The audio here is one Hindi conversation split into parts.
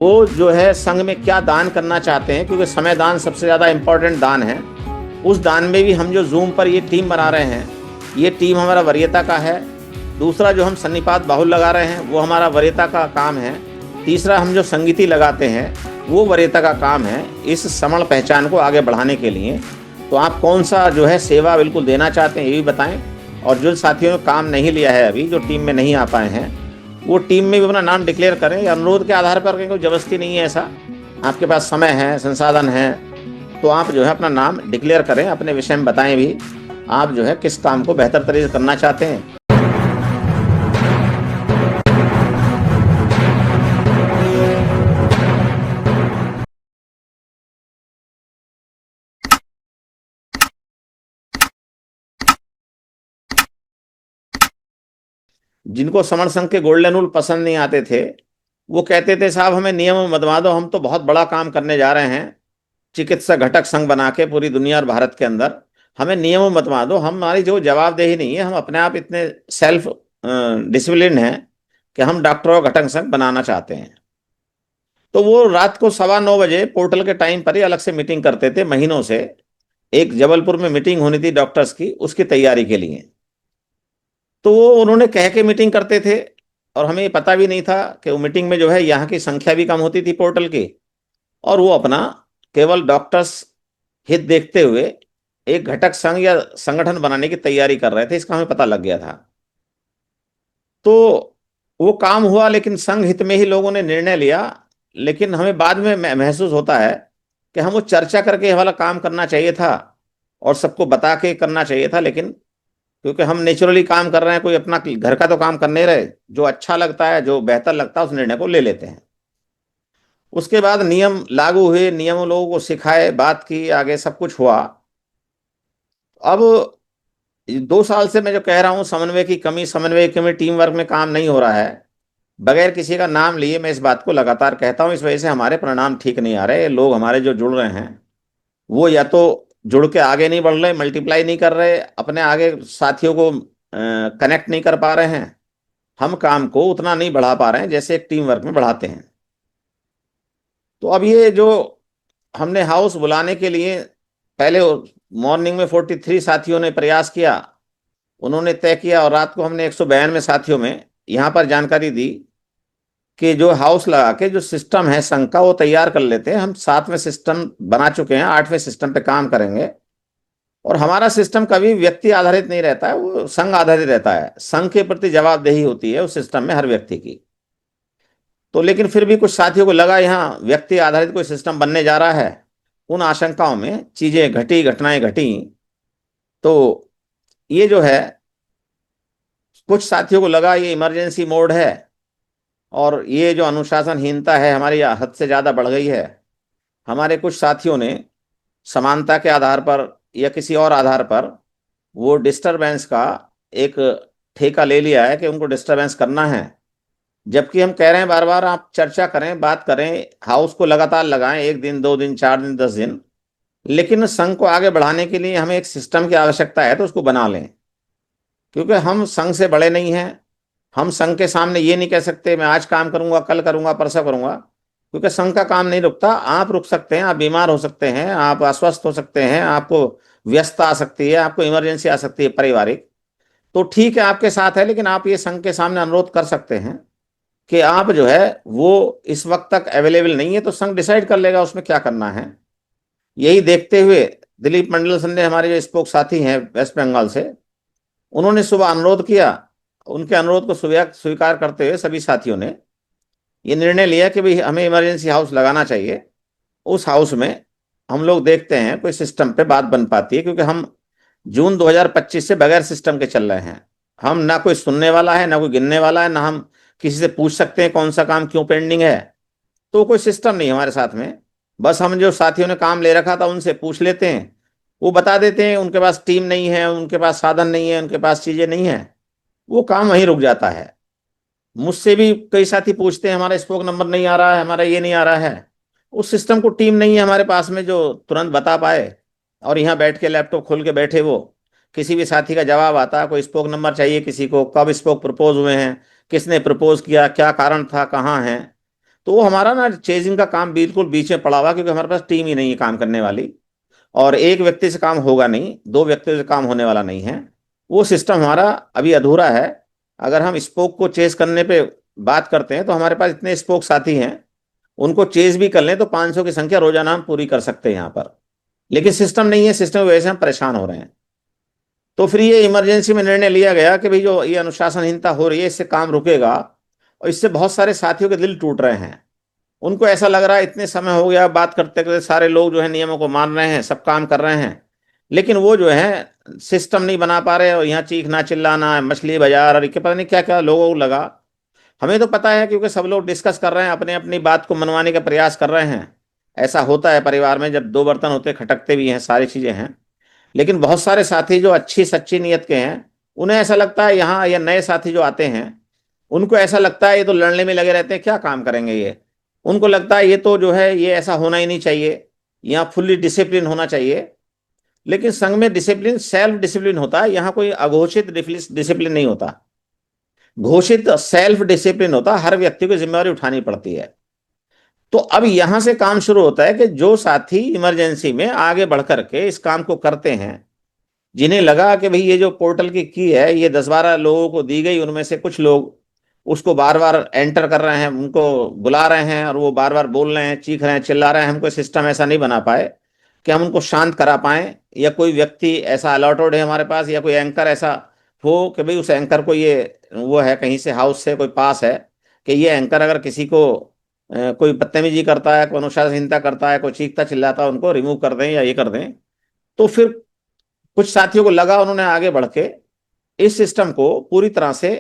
वो जो है संघ में क्या दान करना चाहते हैं, क्योंकि समय दान सबसे ज़्यादा इम्पोर्टेंट दान है। उस दान में भी हम जो जूम पर ये टीम बना रहे हैं, ये टीम हमारा वरीयता का है। दूसरा जो हम सन्निपात बाहुल लगा रहे हैं वो हमारा वरीयता का काम है। तीसरा हम जो संगीति लगाते हैं वो वरीयता का काम है, इस समण पहचान को आगे बढ़ाने के लिए। तो आप कौन सा जो है सेवा बिल्कुल देना चाहते हैं ये भी बताएं। और जो साथियों ने काम नहीं लिया है, अभी जो टीम में नहीं आ पाए हैं, वो टीम में भी अपना नाम डिक्लेयर करें। अनुरोध के आधार पर करें, कोई जबरदस्ती नहीं है ऐसा। आपके पास समय है, संसाधन है, तो आप जो है अपना नाम डिक्लेयर करें, अपने विषय में बताएं भी आप जो है किस काम को बेहतर तरीके से करना चाहते हैं। जिनको समण संघ के गोल्डन रूल पसंद नहीं आते थे, वो कहते थे साहब हमें नियम बदलवा दो, हम तो बहुत बड़ा काम करने जा रहे हैं, चिकित्सा घटक संघ बना के पूरी दुनिया और भारत के अंदर। हमें नियम बतवा दो, हमारी जो जवाबदेही नहीं है, हम अपने आप इतने सेल्फ डिसिप्लिन हैं कि हम डॉक्टरों का घटक संघ बनाना चाहते हैं। तो वो रात को 9:15 बजे पोर्टल के टाइम पर ही अलग से मीटिंग करते थे महीनों से। एक जबलपुर में मीटिंग होनी थी डॉक्टर्स की, उसकी तैयारी के लिए। तो वो उन्होंने कह के मीटिंग करते थे, और हमें ये पता भी नहीं था कि वो मीटिंग में जो है यहाँ की संख्या भी कम होती थी पोर्टल की, और वो अपना केवल डॉक्टर्स हित देखते हुए एक घटक संघ या संगठन बनाने की तैयारी कर रहे थे, इसका हमें पता लग गया था। तो वो काम हुआ, लेकिन संघ हित में ही लोगों ने निर्णय लिया। लेकिन हमें बाद में महसूस होता है कि हम वो चर्चा करके ये वाला काम करना चाहिए था और सबको बता के करना चाहिए था। लेकिन क्योंकि हम नेचुरली काम कर रहे हैं, कोई अपना घर का तो काम कर नहीं रहे, जो अच्छा लगता है, जो बेहतर लगता है, उस निर्णय को ले लेते हैं। उसके बाद नियम लागू हुए, नियम लोगों को सिखाए, बात की, आगे सब कुछ हुआ। अब 2 साल से मैं जो कह रहा हूं समन्वय की कमी, टीम वर्क में काम नहीं हो रहा है, बगैर किसी का नाम लिए मैं इस बात को लगातार कहता हूं। इस वजह से हमारे परिणाम ठीक नहीं आ रहे। लोग हमारे जो जुड़ रहे हैं वो या तो जुड़ के आगे नहीं बढ़ रहे, मल्टीप्लाई नहीं कर रहे, अपने आगे साथियों को कनेक्ट नहीं कर पा रहे हैं। हम काम को उतना नहीं बढ़ा पा रहे हैं जैसे एक टीम वर्क में बढ़ाते हैं। तो अब ये जो हमने हाउस बुलाने के लिए पहले मॉर्निंग में 43 साथियों ने प्रयास किया, उन्होंने तय किया, और रात को हमने 192 साथियों में यहाँ पर जानकारी दी कि जो हाउस लगा के जो सिस्टम है संघ का वो तैयार कर लेते हैं। हम 7वें सिस्टम बना चुके हैं, 8वें सिस्टम पे काम करेंगे। और हमारा सिस्टम कभी व्यक्ति आधारित नहीं रहता है, वो संघ आधारित रहता है। संघ के प्रति जवाबदेही होती है उस सिस्टम में हर व्यक्ति की। तो लेकिन फिर भी कुछ साथियों को लगा यहाँ व्यक्ति आधारित कोई सिस्टम बनने जा रहा है। उन आशंकाओं में चीजें घटी, घटनाएं घटी। तो ये जो है, कुछ साथियों को लगा ये इमरजेंसी मोड है, और ये जो अनुशासनहीनता है हमारी हद से ज्यादा बढ़ गई है। हमारे कुछ साथियों ने समानता के आधार पर या किसी और आधार पर वो डिस्टरबेंस का एक ठेका ले लिया है कि उनको डिस्टरबेंस करना है। जबकि हम कह रहे हैं बार बार आप चर्चा करें, बात करें, हाउस को लगातार लगाएं, 1 दिन 2 दिन 4 दिन 10 दिन। लेकिन संघ को आगे बढ़ाने के लिए हमें एक सिस्टम की आवश्यकता है, तो उसको बना लें। क्योंकि हम संघ से बड़े नहीं हैं। हम संघ के सामने ये नहीं कह सकते मैं आज काम करूंगा, कल करूंगा, परसों करूंगा, क्योंकि संघ का काम नहीं रुकता। आप रुक सकते हैं, आप बीमार हो सकते हैं, आप अस्वस्थ हो सकते हैं, आपको व्यस्तता आ सकती है, आपको इमरजेंसी आ सकती है पारिवारिक। तो ठीक है आपके साथ है, लेकिन आप ये संघ के सामने अनुरोध कर सकते हैं कि आप जो है वो इस वक्त तक अवेलेबल नहीं है, तो संघ डिसाइड कर लेगा उसमें क्या करना है। यही देखते हुए दिलीप मंडल ने, हमारे जो स्पोक साथी हैं वेस्ट बंगाल से, उन्होंने सुबह अनुरोध किया। उनके अनुरोध को स्वीकार करते हुए सभी साथियों ने ये निर्णय लिया कि भाई हमें इमरजेंसी हाउस लगाना चाहिए। उस हाउस में हम लोग देखते हैं कोई सिस्टम पे बात बन पाती है, क्योंकि हम जून 2025 से बगैर सिस्टम के चल रहे हैं। हम ना कोई सुनने वाला है, ना कोई गिनने वाला है, ना हम किसी से पूछ सकते हैं कौन सा काम क्यों पेंडिंग है। तो कोई सिस्टम नहीं हमारे साथ में। बस हम जो साथियों ने काम ले रखा था उनसे पूछ लेते हैं, वो बता देते हैं। उनके पास टीम नहीं है, उनके पास साधन नहीं है, उनके पास चीजें नहीं है, वो काम वहीं रुक जाता है। मुझसे भी कई साथी पूछते हैं हमारा स्पोक नंबर नहीं आ रहा है, हमारा ये नहीं आ रहा है। उस सिस्टम को टीम नहीं है हमारे पास में जो तुरंत बता पाए, और यहाँ बैठ के लैपटॉप खोल के बैठे वो किसी भी साथी का जवाब आता, कोई स्पोक नंबर चाहिए किसी को, कब स्पोक प्रपोज हुए हैं, किसने प्रपोज किया, क्या कारण था, कहाँ है, तो वो हमारा ना चेजिंग का काम बिल्कुल बीच में पड़ा हुआ, क्योंकि हमारे पास टीम ही नहीं है काम करने वाली, और एक व्यक्ति से काम होगा नहीं, दो व्यक्ति से काम होने वाला नहीं है। वो सिस्टम हमारा अभी अधूरा है। अगर हम स्पोक को चेज करने पे बात करते हैं तो हमारे पास इतने स्पोक साथी हैं, उनको चेज भी कर लें तो 500 की संख्या रोजाना हम पूरी कर सकते हैं यहाँ पर। लेकिन सिस्टम नहीं है, सिस्टम की वजह से हम परेशान हो रहे हैं। तो फिर ये इमरजेंसी में निर्णय लिया गया कि भाई जो ये अनुशासनहीनता हो रही है इससे काम रुकेगा, और इससे बहुत सारे साथियों के दिल टूट रहे हैं। उनको ऐसा लग रहा है इतने समय हो गया बात करते करते, सारे लोग जो है नियमों को मान रहे हैं, सब काम कर रहे हैं, लेकिन वो जो है सिस्टम नहीं बना पा रहे, और यहाँ चीखना चिल्लाना, मछली बाजार और क्या पता नहीं क्या क्या लोगों को लगा। हमें तो पता है क्योंकि सब लोग डिस्कस कर रहे हैं, अपने अपनी बात को मनवाने का प्रयास कर रहे हैं। ऐसा होता है परिवार में, जब दो बर्तन होते खटकते भी हैं, सारी चीजें हैं। लेकिन बहुत सारे साथी जो अच्छी सच्ची नीयत के हैं, उन्हें ऐसा लगता है, यहाँ या नए साथी जो आते हैं उनको ऐसा लगता है ये तो लड़ने में लगे रहते हैं, क्या काम करेंगे ये। उनको लगता है ये तो जो है ये ऐसा होना ही नहीं चाहिए, यहाँ फुल्ली डिसिप्लिन होना चाहिए। लेकिन संघ में डिसिप्लिन सेल्फ डिसिप्लिन होता है, यहाँ कोई अघोषित डिसिप्लिन नहीं होता। घोषित सेल्फ डिसिप्लिन होता है, हर व्यक्ति को जिम्मेवारी उठानी पड़ती है। तो अब यहां से काम शुरू होता है कि जो साथी इमरजेंसी में आगे बढ़ करके इस काम को करते हैं, जिन्हें लगा कि भाई ये जो पोर्टल की है ये 10-12 लोगों को दी गई, उनमें से कुछ लोग उसको बार बार एंटर कर रहे हैं, उनको बुला रहे हैं और वो बार बार बोल रहे हैं, चीख रहे हैं, चिल्ला रहे हैं, हमको सिस्टम ऐसा नहीं बना पाए कि हम उनको शांत करा पाए, या कोई व्यक्ति ऐसा अलॉटेड है हमारे पास, या कोई एंकर ऐसा हो कि भाई उस एंकर को ये वो है कहीं से हाउस से कोई पास है कि ये एंकर अगर किसी को कोई बदतमीजी करता है, कोई अनुशासनहीनता करता है, कोई चीखता चिल्लाता है, उनको रिमूव कर दें या ये कर दें। तो फिर कुछ साथियों को लगा, उन्होंने आगे बढ़ के इस सिस्टम को पूरी तरह से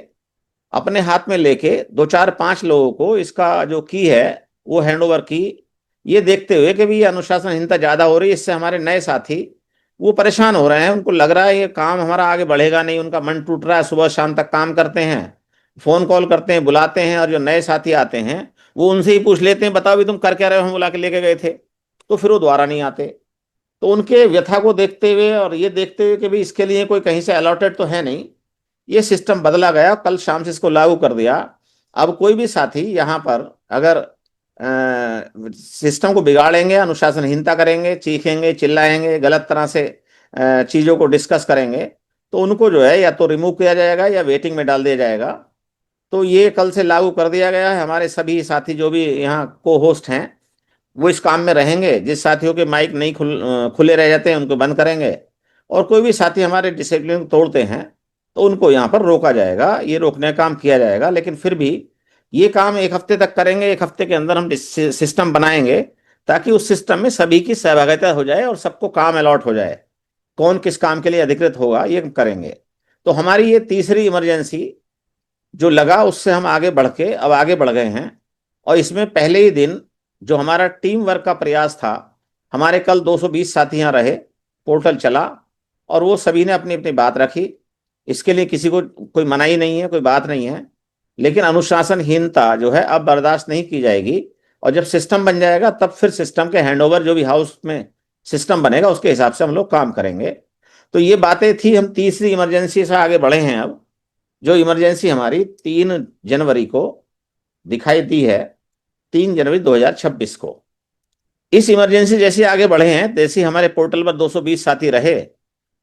अपने हाथ में लेके 2-4-5 लोगों को इसका जो की है वो हैंड ओवर की, ये देखते हुए कि भी ये अनुशासनहीनता ज्यादा हो रही है, इससे हमारे नए साथी वो परेशान हो रहे हैं, उनको लग रहा है ये काम हमारा आगे बढ़ेगा नहीं, उनका मन टूट रहा है, सुबह शाम तक काम करते हैं, फोन कॉल करते हैं, बुलाते हैं, और जो नए साथी आते हैं वो उनसे ही पूछ लेते हैं बताओ भी तुम कर क्या रहे हो, हम बुला के लेके गए थे, तो फिर वो दोबारा नहीं आते। तो उनके व्यथा को देखते हुए और ये देखते हुए कि भाई इसके लिए कोई कहीं से अलॉटेड तो है नहीं, ये सिस्टम बदला गया, कल शाम से इसको लागू कर दिया। अब कोई भी साथी यहाँ पर अगर सिस्टम को बिगाड़ेंगे, अनुशासनहीनता करेंगे, चीखेंगे चिल्लाएंगे, गलत तरह से चीजों को डिस्कस करेंगे, तो उनको जो है या तो रिमूव किया जाएगा या वेटिंग में डाल दिया जाएगा। तो ये कल से लागू कर दिया गया है। हमारे सभी साथी जो भी यहाँ को होस्ट हैं वो इस काम में रहेंगे। जिस साथियों के माइक नहीं खुले रह जाते हैं उनको बंद करेंगे, और कोई भी साथी हमारे डिसिप्लिन को तोड़ते हैं तो उनको यहाँ पर रोका जाएगा, ये रोकने का काम किया जाएगा। लेकिन फिर भी ये काम 1 हफ्ते तक करेंगे, 1 हफ्ते के अंदर हम सिस्टम बनाएंगे ताकि उस सिस्टम में सभी की सहभागिता हो जाए और सबको काम अलॉट हो जाए, कौन किस काम के लिए अधिकृत होगा ये करेंगे। तो हमारी ये तीसरी इमरजेंसी जो लगा उससे हम आगे बढ़ के अब आगे बढ़ गए हैं। और इसमें पहले ही दिन जो हमारा टीम वर्क का प्रयास था, हमारे कल 220 साथी यहाँ रहे, पोर्टल चला और वो सभी ने अपनी अपनी बात रखी। इसके लिए किसी को कोई मनाही नहीं है, कोई बात नहीं है। लेकिन अनुशासनहीनता जो है अब बर्दाश्त नहीं की जाएगी, और जब सिस्टम बन जाएगा तब फिर सिस्टम के हैंडओवर जो भी हाउस में सिस्टम बनेगा उसके हिसाब से हम लोग काम करेंगे। तो ये बातें थी, हम तीसरी इमरजेंसी से आगे बढ़े हैं। अब जो इमरजेंसी हमारी 3 जनवरी को दिखाई दी है, 3 जनवरी 2026 को, इस इमरजेंसी जैसे आगे बढ़े हैं जैसे हमारे पोर्टल पर 220 साथी रहे,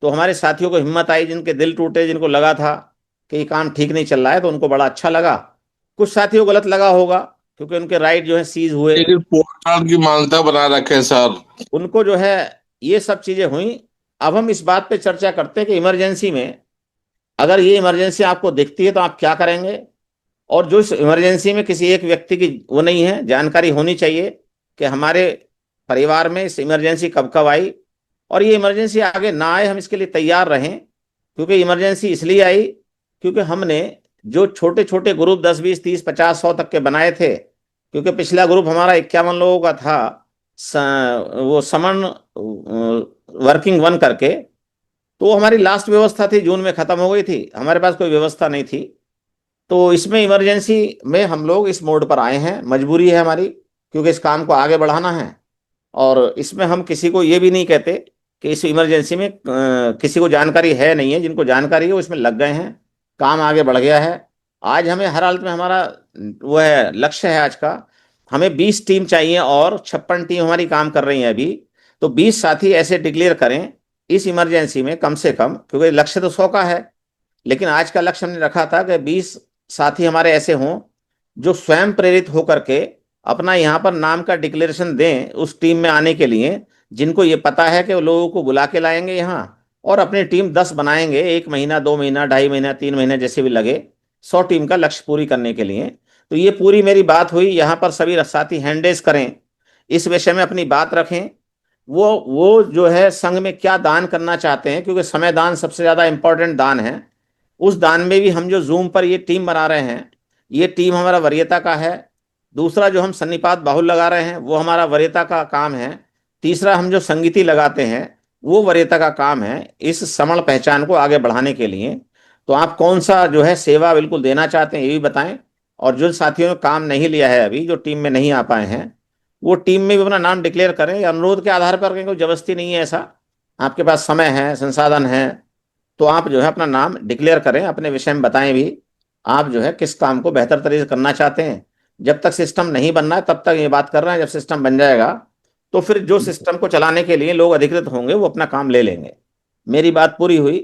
तो हमारे साथियों को हिम्मत आई, जिनके दिल टूटे, जिनको लगा था कि ये काम ठीक नहीं चल रहा है, तो उनको बड़ा अच्छा लगा। कुछ साथियों को गलत लगा होगा क्योंकि उनके राइट जो है सीज हुए, लेकिन पोर्टल की मान्यता बना रखे सर। उनको जो है ये सब चीजें हुई। अब हम इस बात पे चर्चा करते हैं कि इमरजेंसी में अगर ये इमरजेंसी आपको दिखती है तो आप क्या करेंगे, और जो इस इमरजेंसी में किसी एक व्यक्ति की वो नहीं है, जानकारी होनी चाहिए कि हमारे परिवार में इस इमरजेंसी कब कब आई, और ये इमरजेंसी आगे ना आए हम इसके लिए तैयार रहें। क्योंकि इमरजेंसी इसलिए आई क्योंकि हमने जो छोटे छोटे ग्रुप 10, 20, 30, 50, 100 तक के बनाए थे, क्योंकि पिछला ग्रुप हमारा 51 लोगों का था, वो समन वर्किंग वन करके, तो वो हमारी लास्ट व्यवस्था थी, जून में खत्म हो गई थी, हमारे पास कोई व्यवस्था नहीं थी। तो इसमें इमरजेंसी में हम लोग इस मोड पर आए हैं, मजबूरी है हमारी, क्योंकि इस काम को आगे बढ़ाना है। और इसमें हम किसी को ये भी नहीं कहते कि इस इमरजेंसी में किसी को जानकारी है नहीं है, जिनको जानकारी है वो इसमें लग गए हैं, काम आगे बढ़ गया है। आज हमें हर हालत में हमारा वो है लक्ष्य है आज का हमें 20 टीम चाहिए और 56 टीम हमारी काम कर रही है अभी। तो 20 साथी ऐसे डिक्लेयर करें इस इमरजेंसी में कम से कम, क्योंकि लक्ष्य तो 100 का है, लेकिन आज का लक्ष्य हमने रखा था कि 20 साथी हमारे ऐसे हों जो स्वयं प्रेरित होकर के अपना यहाँ पर नाम का डिक्लेरेशन दें उस टीम में आने के लिए, जिनको ये पता है कि वो लोगों को बुला के लाएंगे यहाँ, और अपनी टीम 10 बनाएंगे, 1 महीना, 2 महीना, 2.5 महीना, 3 महीना, जैसे भी लगे, 100 टीम का लक्ष्य पूरी करने के लिए। तो ये पूरी मेरी बात हुई। यहाँ पर सभी साथी हैंडरेज करें, इस विषय में अपनी बात रखें। वो जो है संघ में क्या दान करना चाहते हैं, क्योंकि समय दान सबसे ज्यादा इंपॉर्टेंट दान है। उस दान में भी हम जो जूम पर ये टीम बना रहे हैं, ये टीम हमारा वरीयता का है। दूसरा जो हम सन्निपात बाहुल लगा रहे हैं वो हमारा वरीयता का काम है। तीसरा हम जो संगीति लगाते हैं वो वरीयता का काम है, इस समण पहचान को आगे बढ़ाने के लिए। तो आप कौन सा जो है सेवा बिल्कुल देना चाहते हैं ये भी बताएं। और जो साथियों ने काम नहीं लिया है अभी, जो टीम में नहीं आ पाए हैं, वो टीम में भी अपना नाम डिक्लेयर करें, अनुरोध के आधार पर करें, कोई जबरदस्ती नहीं है ऐसा। आपके पास समय है, संसाधन है, तो आप जो है अपना नाम डिक्लेयर करें, अपने विषय में बताएं भी आप जो है किस काम को बेहतर तरीके से करना चाहते हैं। जब तक सिस्टम नहीं बनना है तब तक ये बात कर रहे हैं, जब सिस्टम बन जाएगा तो फिर जो सिस्टम को चलाने के लिए लोग अधिकृत होंगे वो अपना काम ले लेंगे। मेरी बात पूरी हुई।